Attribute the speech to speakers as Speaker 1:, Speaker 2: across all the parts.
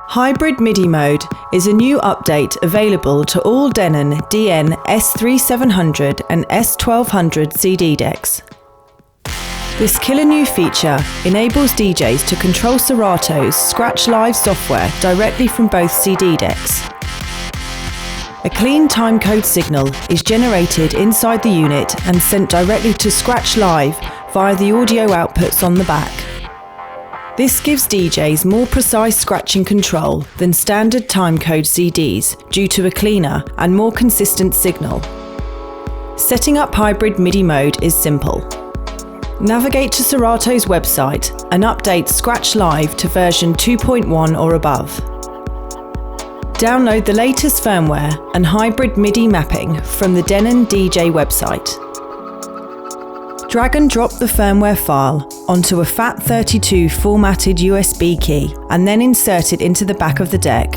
Speaker 1: Hybrid MIDI mode is a new update available to all Denon DN-S3700 and S1200 CD decks. This killer new feature enables DJs to control Serato's Scratch Live software directly from both CD decks. A clean timecode signal is generated inside the unit and sent directly to Scratch Live via the audio outputs on the back. This gives DJs more precise scratching control than standard timecode CDs due to a cleaner and more consistent signal. Setting up hybrid MIDI mode is simple. Navigate to Serato's website and update Scratch Live to version 2.1 or above. Download the latest firmware and hybrid MIDI mapping from the Denon DJ website. Drag and drop the firmware file onto a FAT32 formatted USB key and then insert it into the back of the deck.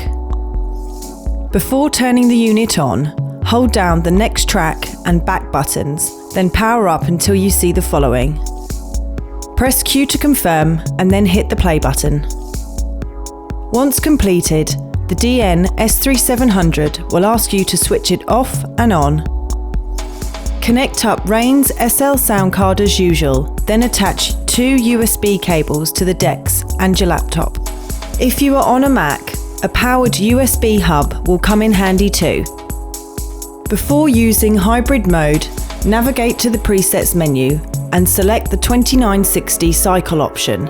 Speaker 1: Before turning the unit on, hold down the next track and back buttons, then power up until you see the following. Press Q to confirm and then hit the play button. Once completed, the DN-S3700 will ask you to switch it off and on. Connect up Rain's SL sound card as usual, then attach two USB cables to the decks and your laptop. If you are on a Mac, a powered USB hub will come in handy too. Before using hybrid mode, navigate to the presets menu and select the 2960 cycle option.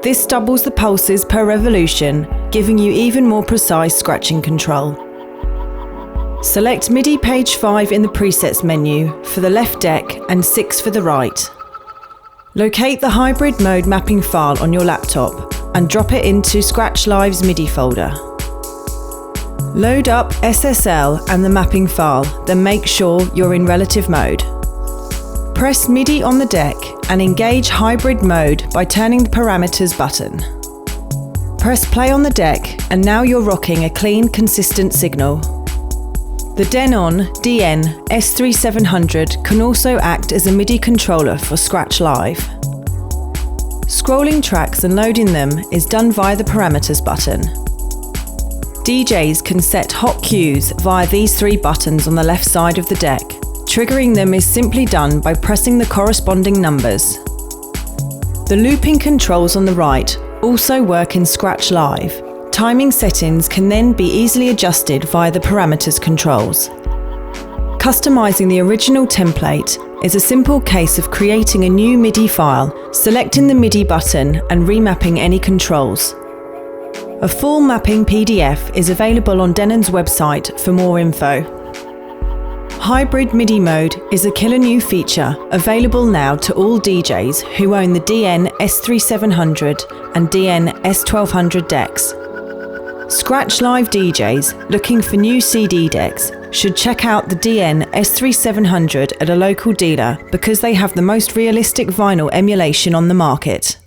Speaker 1: This doubles the pulses per revolution, giving you even more precise scratching control. Select MIDI page 5 in the presets menu for the left deck and 6 for the right. Locate the hybrid mode mapping file on your laptop and drop it into Scratch Live's MIDI folder. Load up SSL and the mapping file, then make sure you're in relative mode. Press MIDI on the deck and engage hybrid mode by turning the parameters button. Press play on the deck and now you're rocking a clean, consistent signal. The Denon DN-S3700 can also act as a MIDI controller for Scratch Live. Scrolling tracks and loading them is done via the parameters button. DJs can set hot cues via these three buttons on the left side of the deck. Triggering them is simply done by pressing the corresponding numbers. The looping controls on the right also work in Scratch Live. Timing settings can then be easily adjusted via the parameters controls. Customizing the original template is a simple case of creating a new MIDI file, selecting the MIDI button and remapping any controls. A full mapping PDF is available on Denon's website for more info. Hybrid MIDI mode is a killer new feature available now to all DJs who own the DN-S3700 and DN-S1200 decks. Scratch Live DJs looking for new CD decks should check out the DN-S3700 at a local dealer because they have the most realistic vinyl emulation on the market.